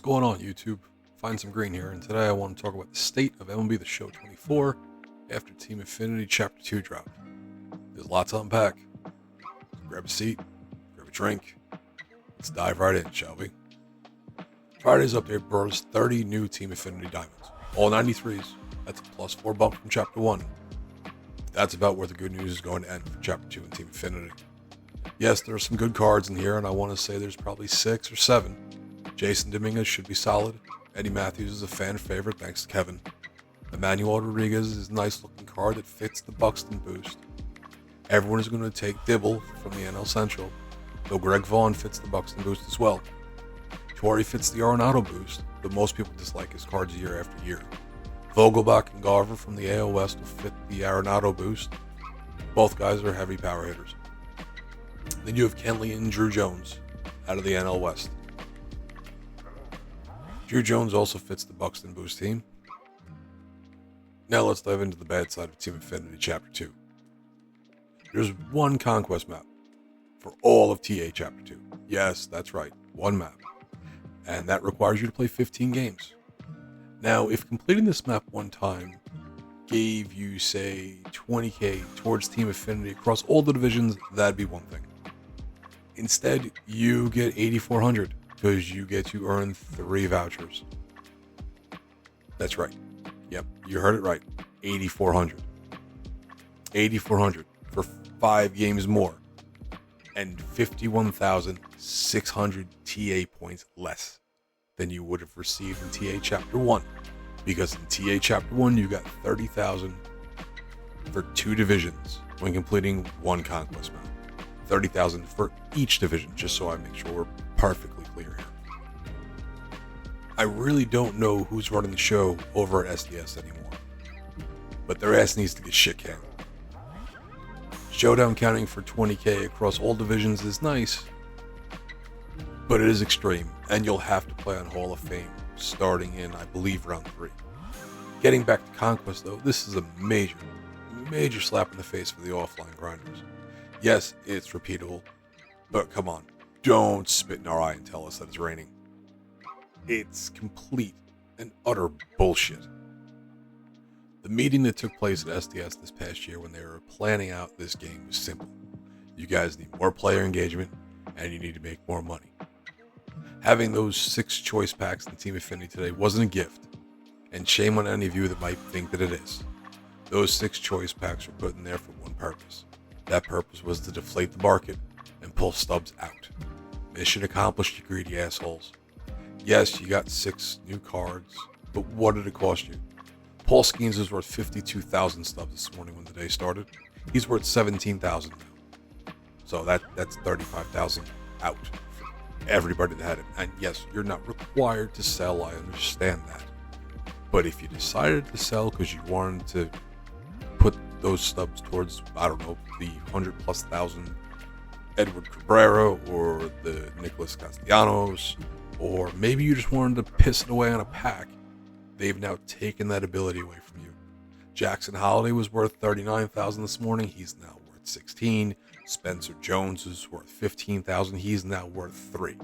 What's going on, YouTube? Find Some Green here, and today I want to talk about the state of MLB The Show 24 after Team Affinity Chapter 2 dropped. There's lots to unpack. So grab a seat, grab a drink. Let's dive right in, shall we? Friday's update brought us 30 new Team Affinity Diamonds, all 93s. That's a +4 bump from Chapter 1. That's about where the good news is going to end for Chapter 2 and Team Affinity. Yes, there are some good cards in here, and I want to say there's probably 6 or 7. Jason Dominguez should be solid. Eddie Matthews is a fan favorite thanks to Kevin. Emmanuel Rodriguez is a nice looking card that fits the Buxton boost. Everyone is going to take Dibble from the NL Central, though Greg Vaughn fits the Buxton boost as well. Torrey fits the Arenado boost, but most people dislike his cards year after year. Vogelbach and Garver from the AL West will fit the Arenado boost. Both guys are heavy power hitters. Then you have Kenley and Drew Jones out of the NL West. Drew Jones also fits the Buxton boost team. Now let's dive into the bad side of Team Affinity Chapter 2. There's one conquest map for all of TA Chapter 2. Yes, that's right, one map. And that requires you to play 15 games. Now, if completing this map one time gave you, say, 20k towards Team Affinity across all the divisions, that'd be one thing. Instead, you get 8,400 because you get to earn 3 vouchers. That's right. Yep, you heard it right. 8,400. 8,400 for 5 games more and 51,600 TA points less than you would have received in TA Chapter 1. Because in TA Chapter 1, you got 30,000 for 2 divisions when completing one conquest map. 30,000 for each division, just so I make sure we're perfectly clear here. I really don't know who's running the show over at SDS anymore, but their ass needs to get shit canned. Showdown counting for 20k across all divisions is nice, but it is extreme, and you'll have to play on Hall of Fame starting in, I believe, round 3. Getting back to Conquest, though, this is a major slap in the face for the offline grinders. Yes, it's repeatable, but come on, don't spit in our eye and tell us that it's raining. It's complete and utter bullshit. The meeting that took place at SDS this past year when they were planning out this game was simple. You guys need more player engagement, and you need to make more money. Having those 6 choice packs in Team Affinity today wasn't a gift, and shame on any of you that might think that it is. Those 6 choice packs were put in there for one purpose. That purpose was to deflate the market and pull stubs out. Mission accomplished, you greedy assholes. Yes, you got 6 new cards, but what did it cost you? Paul Skeens is worth 52,000 stubs this morning when the day started. He's worth 17,000 now. So that's 35,000 out for everybody that had it. And yes, you're not required to sell, I understand that. But if you decided to sell because you wanted to put those stubs towards, I don't know, the 100,000+ Edward Cabrera or the Nicholas Castellanos, or maybe you just wanted to piss it away on a pack, they've now taken that ability away from you. Jackson Holiday was worth 39,000 this morning. He's now worth 16. Spencer Jones is worth 15,000. He's now worth 3.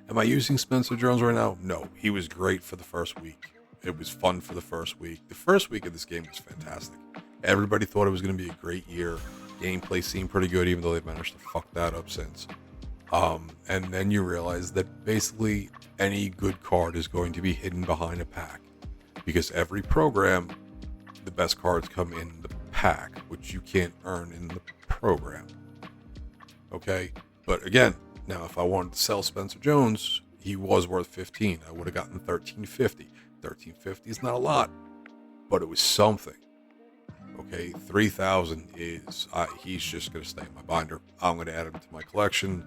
Am I using Spencer Jones right now? No. He was great for the first week. It was fun for the first week. The first week of this game was fantastic. Everybody thought it was going to be a great year. Gameplay seemed pretty good, even though they've managed to fuck that up since. And then you realize that basically any good card is going to be hidden behind a pack. Because every program, the best cards come in the pack, which you can't earn in the program. Okay? But again, now if I wanted to sell Spencer Jones, he was worth 15. I would have gotten 1350. 1350 is not a lot, but it was something. Okay, 3,000 is, he's just going to stay in my binder. I'm going to add him to my collection.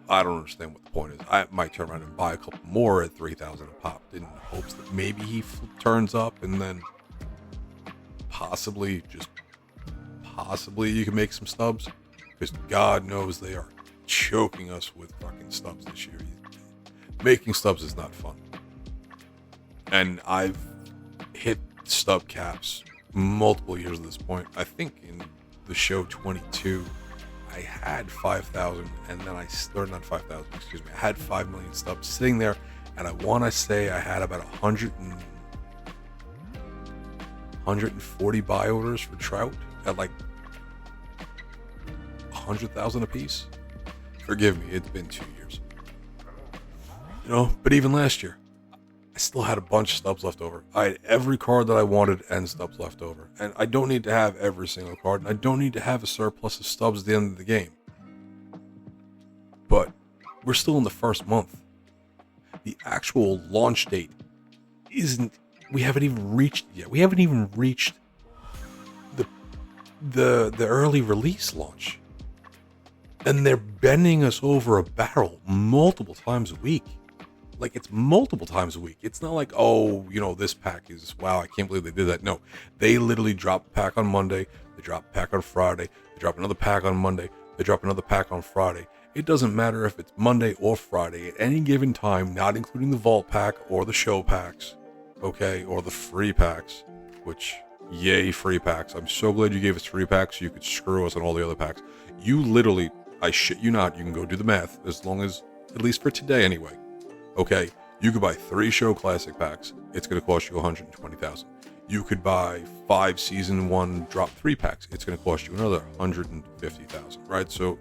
I don't understand what the point is. I might turn around and buy a couple more at 3,000 a pop in hopes that maybe he turns up, and then possibly you can make some stubs, because God knows they are choking us with fucking stubs this year. Making stubs is not fun. And I've hit stub caps multiple years at this point. I think in the show 22, I had 5,000, and then I had 5 million stubs sitting there, and I want to say I had about 140 buy orders for Trout at like 100,000 a piece. Forgive me, it's been 2 years. But even last year, I still had a bunch of stubs left over. I had every card that I wanted and stubs left over. And I don't need to have every single card, and I don't need to have a surplus of stubs at the end of the game. But we're still in the first month. The actual launch date we haven't even reached yet. We haven't even reached the early release launch. And they're bending us over a barrel multiple times a week. Like, it's multiple times a week. It's not like, this pack is, wow, I can't believe they did that. No, they literally drop a pack on Monday. They drop a pack on Friday. They drop another pack on Monday. They drop another pack on Friday. It doesn't matter if it's Monday or Friday. At any given time, not including the vault pack or the show packs, okay, or the free packs, which, yay, free packs. I'm so glad you gave us free packs so you could screw us on all the other packs. You literally, I shit you not, you can go do the math, as long as, at least for today anyway. Okay, you could buy 3 show classic packs. It's going to cost you $120,000. You could buy 5 season 1 drop 3 packs. It's going to cost you another $150,000, right? So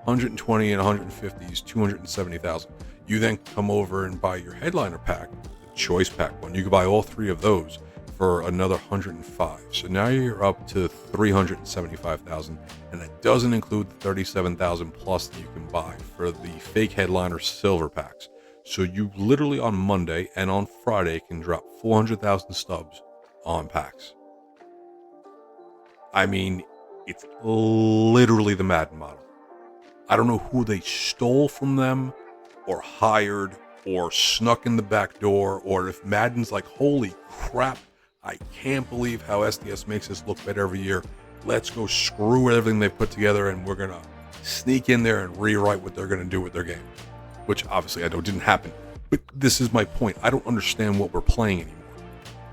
120 and 150 is $270,000. You then come over and buy your headliner pack, the choice pack one. You could buy all 3 of those for another $105,000. So now you're up to $375,000, and that doesn't include the $37,000 plus that you can buy for the fake headliner silver packs. So you literally on Monday and on Friday can drop 400,000 stubs on packs. I mean, it's literally the Madden model. I don't know who they stole from them or hired or snuck in the back door, or if Madden's like, holy crap, I can't believe how SDS makes this look better every year. Let's go screw everything they put together, and we're going to sneak in there and rewrite what they're going to do with their game. Which obviously I know didn't happen. But this is my point. I don't understand what we're playing anymore.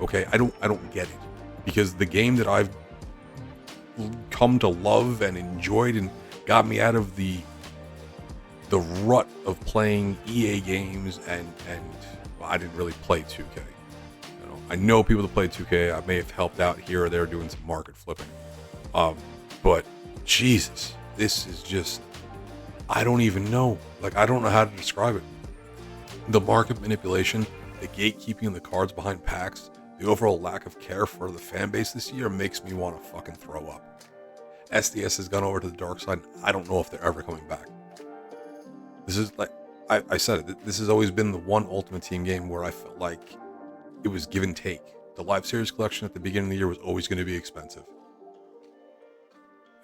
Okay? I don't get it. Because the game that I've come to love and enjoyed and got me out of the rut of playing EA games and I didn't really play 2K. I know people that play 2K. I may have helped out here or there doing some market flipping. But Jesus, this is just, I don't even know. Like, I don't know how to describe it. The market manipulation, the gatekeeping of the cards behind packs, the overall lack of care for the fan base this year makes me want to fucking throw up. SDS has gone over to the dark side. I don't know if they're ever coming back. This is like, I said it, this has always been the one Ultimate Team game where I felt like it was give and take. The Live Series collection at the beginning of the year was always going to be expensive.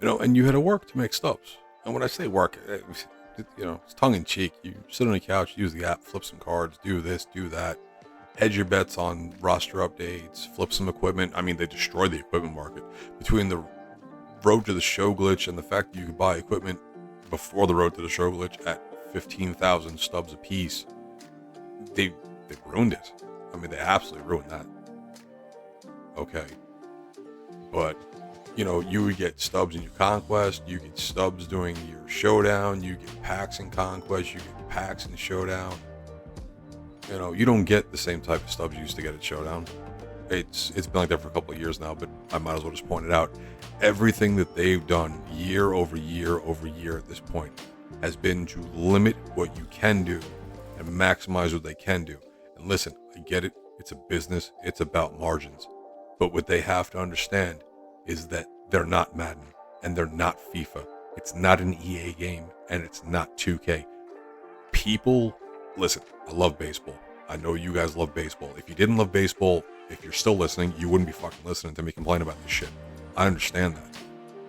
And you had to work to make stubs. And when I say work, it's tongue in cheek. You sit on the couch, use the app, flip some cards, do this, do that, hedge your bets on roster updates, flip some equipment. I mean, they destroyed the equipment market. Between the road to the show glitch and the fact that you could buy equipment before the road to the show glitch at 15,000 stubs a piece, they ruined it. I mean, they absolutely ruined that. Okay. But, you would get stubs in your conquest, you get stubs doing your showdown, you get packs in conquest, you get packs in showdown. You don't get the same type of stubs you used to get at showdown. It's been like that for a couple of years now, but I might as well just point it out. Everything that they've done year over year over year at this point has been to limit what you can do and maximize what they can do. And listen, I get it. It's a business. It's about margins. But what they have to understand is that they're not Madden and they're not FIFA. It's not an EA game and it's not 2K. People, listen, I love baseball. I know you guys love baseball. If you didn't love baseball, if you're still listening, you wouldn't be fucking listening to me complain about this shit. I understand that.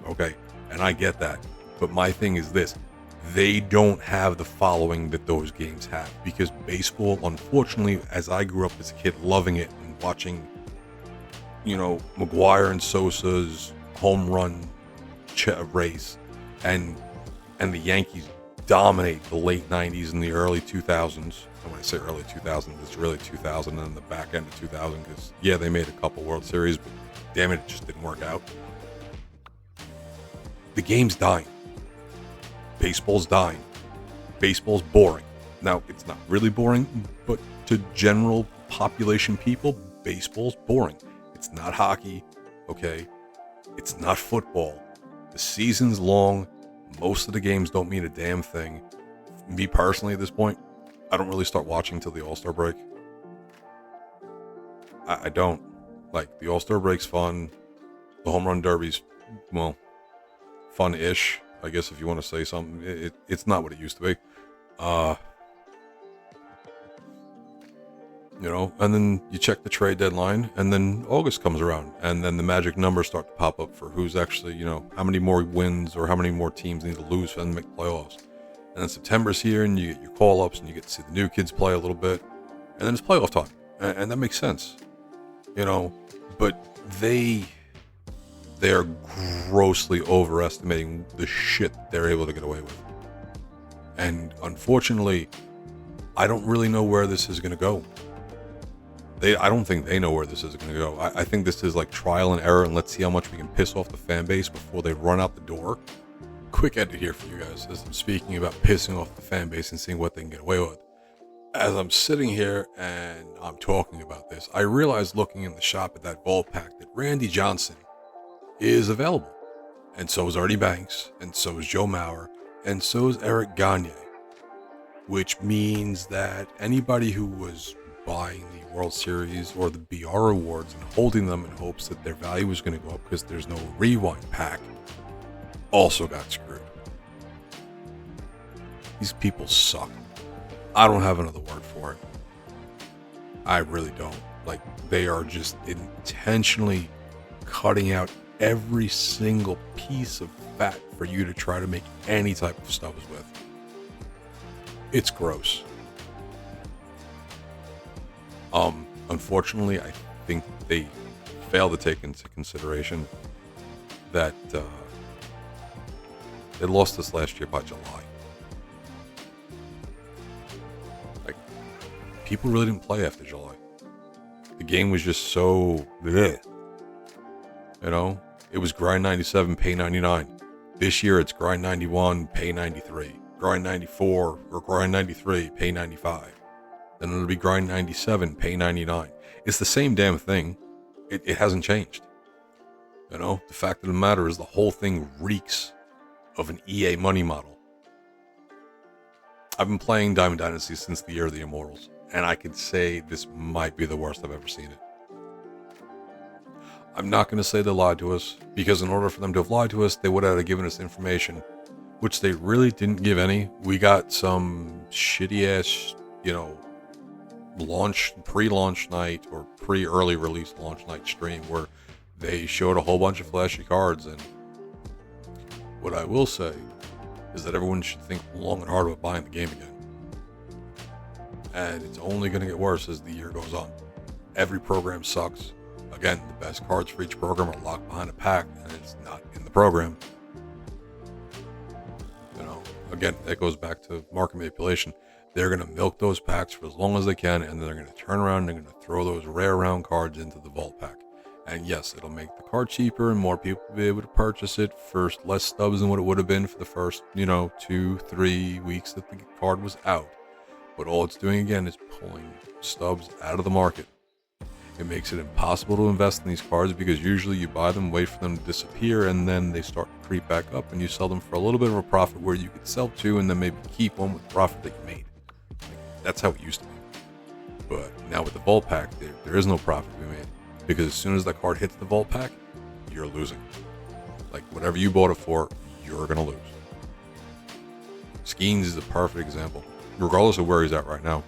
Okay? And I get that. But my thing is this. They don't have the following that those games have. Because baseball, unfortunately, as I grew up as a kid loving it and watching, McGuire and Sosa's home run race and the Yankees dominate the late 90s and the early 2000s. And when I say early 2000s, it's really 2000 and the back end of 2000 because, yeah, they made a couple World Series, but damn it just didn't work out. The game's dying. Baseball's dying. Baseball's boring. Now, it's not really boring, but to general population people, baseball's boring. It's not hockey, okay? It's not football. The season's long. Most of the games don't mean a damn thing. Me personally, at this point, I don't really start watching till the All-Star break. I don't. Like, the All-Star break's fun. The Home Run Derby's, well, fun-ish, I guess, if you want to say something. It's not what it used to be. And then you check the trade deadline, and then August comes around, and then the magic numbers start to pop up for who's actually, how many more wins or how many more teams need to lose for them to make playoffs. And then September's here, and you get your call-ups, and you get to see the new kids play a little bit, and then it's playoff time, and that makes sense, but they are grossly overestimating the shit they're able to get away with. And unfortunately, I don't really know where this is going to go. I don't think they know where this is going to go. I think this is like trial and error, and let's see how much we can piss off the fan base before they run out the door. Quick edit here for you guys as I'm speaking about pissing off the fan base and seeing what they can get away with. As I'm sitting here and I'm talking about this, I realized looking in the shop at that vault pack that Randy Johnson is available. And so is Artie Banks, and so is Joe Mauer, and so is Eric Gagne. Which means that anybody who was buying the World Series or the BR Awards and holding them in hopes that their value was going to go up because there's no rewind pack also got screwed. These people suck. I don't have another word for it. I really don't. Like, they are just intentionally cutting out every single piece of fat for you to try to make any type of stubs with. It's gross. Unfortunately, I think they fail to take into consideration that they lost us last year by July. Like, people really didn't play after July. The game was just so bleh. It was grind 97, pay 99. This year it's grind 91, pay 93. Grind 94 or grind 93, pay 95. Then it'll be grind 97, pay 99. It's the same damn thing. It hasn't changed. The fact of the matter is the whole thing reeks of an EA money model. I've been playing Diamond Dynasty since the Year of the Immortals, and I could say this might be the worst I've ever seen it. I'm not going to say they lied to us, because in order for them to have lied to us, they would have given us information, which they really didn't give any. We got some shitty-ass, pre-launch night or pre-early release launch night stream where they showed a whole bunch of flashy cards. And what I will say is that everyone should think long and hard about buying the game again. And it's only going to get worse as the year goes on. Every program sucks. Again, the best cards for each program are locked behind a pack, and it's not in the program. Again, that goes back to market manipulation. They're going to milk those packs for as long as they can, and then they're going to turn around and they're going to throw those rare round cards into the vault pack. And yes, it'll make the card cheaper and more people will be able to purchase it for less stubs than what it would have been for the first, 2-3 weeks that the card was out. But all it's doing again is pulling stubs out of the market. It makes it impossible to invest in these cards because usually you buy them, wait for them to disappear, and then they start to creep back up and you sell them for a little bit of a profit where you could sell two and then maybe keep one with the profit that you made. That's how it used to be. But now with the vault pack, there is no profit to be made because as soon as that card hits the vault pack, you're losing. Like, whatever you bought it for, you're going to lose. Skeens is a perfect example. Regardless of where he's at right now,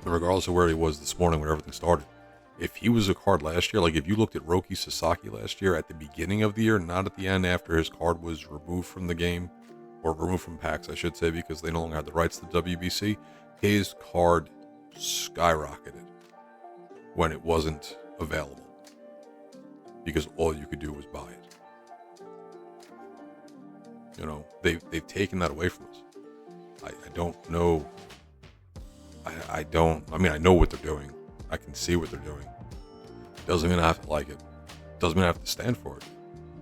and regardless of where he was this morning when everything started, if he was a card last year, like if you looked at Roki Sasaki last year at the beginning of the year, not at the end after his card was removed from the game, or removed from packs, I should say, because they no longer had the rights to the WBC, his card skyrocketed when it wasn't available because all you could do was buy it. They've taken that away from us. I don't know. I know what they're doing. I can see what they're doing. Doesn't mean I have to like it. Doesn't mean I have to stand for it.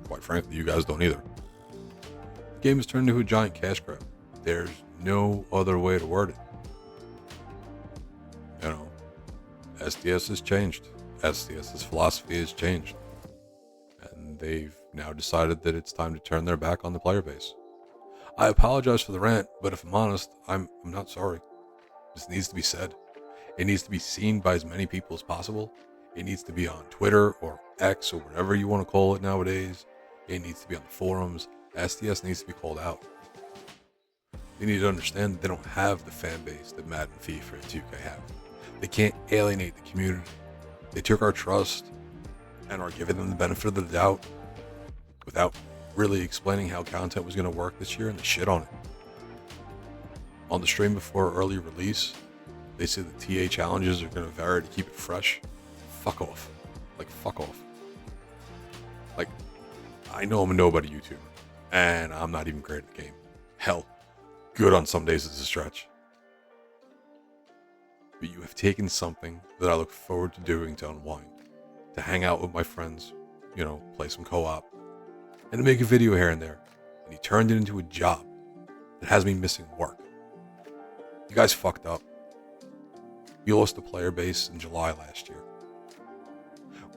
Quite frankly, you guys don't either. The game has turned into a giant cash grab. There's no other way to word it. SDS has changed. SDS's philosophy has changed. And they've now decided that it's time to turn their back on the player base. I apologize for the rant, but if I'm honest, I'm not sorry. This needs to be said. It needs to be seen by as many people as possible. It needs to be on Twitter or X or whatever you want to call it nowadays. It needs to be on the forums. SDS needs to be called out. They need to understand that they don't have the fan base that Madden, FIFA, and 2K have. They can't alienate the community. They took our trust and are giving them the benefit of the doubt without really explaining how content was going to work this year, and they shit on it. On the stream before early release, they said the TA challenges are going to vary to keep it fresh. Fuck off. Fuck off. I know I'm a nobody YouTuber, and I'm not even great at the game. Hell, good on some days is a stretch. But you have taken something that I look forward to doing to unwind, to hang out with my friends, play some co-op, and to make a video here and there. And you turned it into a job that has me missing work. You guys fucked up. You lost the player base in July last year.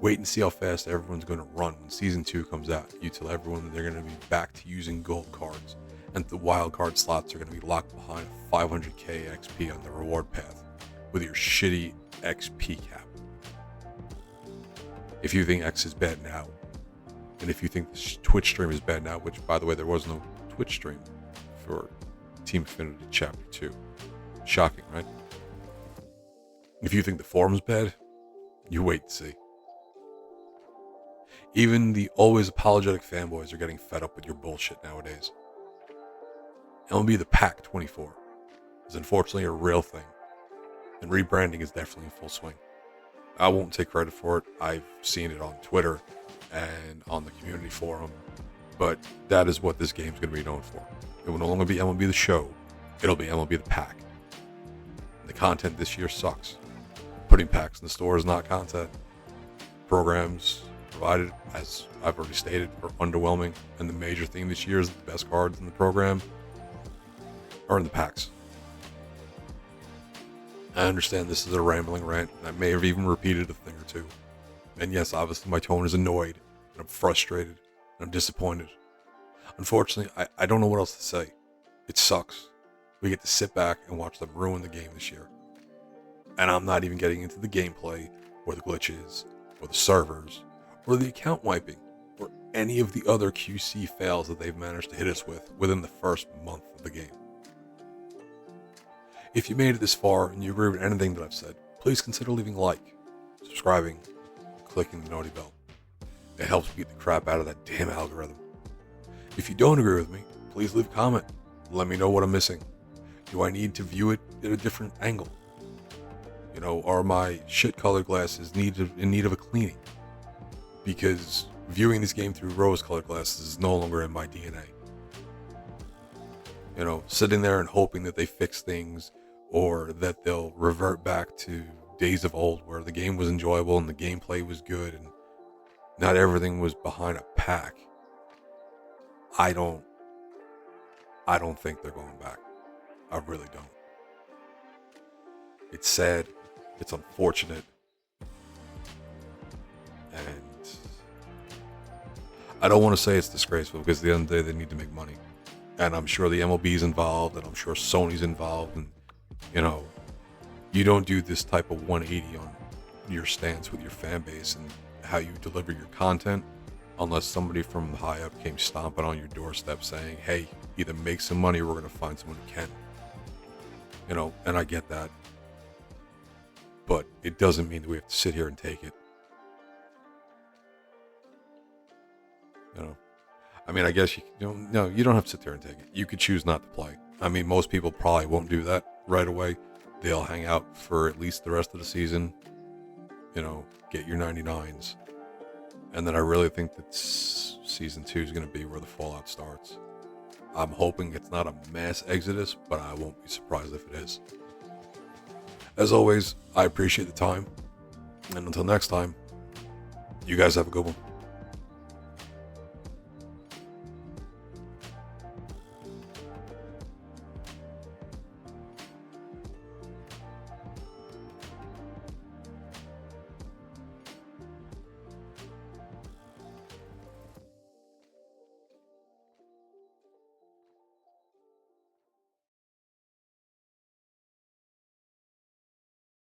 Wait and see how fast everyone's going to run when Season 2 comes out. You tell everyone that they're going to be back to using gold cards, and the wild card slots are going to be locked behind a 500k XP on the reward path with your shitty XP cap. If you think X is bad now, and if you think the Twitch stream is bad now, which, by the way, there was no Twitch stream for Team Affinity Chapter 2. Shocking, right? If you think the forum's bad, you wait and see. Even the always apologetic fanboys are getting fed up with your bullshit nowadays. MLB The Pack 24 is unfortunately a real thing, and rebranding is definitely in full swing. I won't take credit for it. I've seen it on Twitter and on the community forum, but that is what this game's going to be known for. It will no longer be MLB The Show. It'll be MLB The Pack. And the content this year sucks. Putting packs in the store is not content. Programs provided, as I've already stated, are underwhelming, and the major theme this year is that the best cards in the program are in the packs. I understand this is a rambling rant, and I may have even repeated a thing or two. And yes, obviously my tone is annoyed, and I'm frustrated, and I'm disappointed. Unfortunately, I don't know what else to say. It sucks. We get to sit back and watch them ruin the game this year. And I'm not even getting into the gameplay, or the glitches, or the servers, or the account wiping, or any of the other QC fails that they've managed to hit us with within the first month of the game. If you made it this far and you agree with anything that I've said, please consider leaving a like, subscribing, and clicking the naughty bell. It helps beat the crap out of that damn algorithm. If you don't agree with me, please leave a comment. Let me know what I'm missing. Do I need to view it at a different angle? Are my shit-colored glasses in need of a cleaning? Because viewing this game through rose-colored glasses is no longer in my DNA. Sitting there and hoping that they fix things, or that they'll revert back to days of old where the game was enjoyable and the gameplay was good and not everything was behind a pack. I don't think they're going back. I really don't. It's sad. It's unfortunate. And I don't want to say it's disgraceful, because at the end of the day, they need to make money. And I'm sure the MLB's involved, and I'm sure Sony's involved, and you don't do this type of 180 on your stance with your fan base and how you deliver your content unless somebody from high up came stomping on your doorstep saying, hey, either make some money or we're going to find someone who can. And I get that. But it doesn't mean that we have to sit here and take it. I guess you don't have to sit there and take it. You could choose not to play. Most people probably won't do that right away. They'll hang out for at least the rest of the season, get your 99s. And then I really think that Season 2 is going to be where the fallout starts. I'm hoping it's not a mass exodus, but I won't be surprised if it is. As always, I appreciate the time. And until next time, you guys have a good one.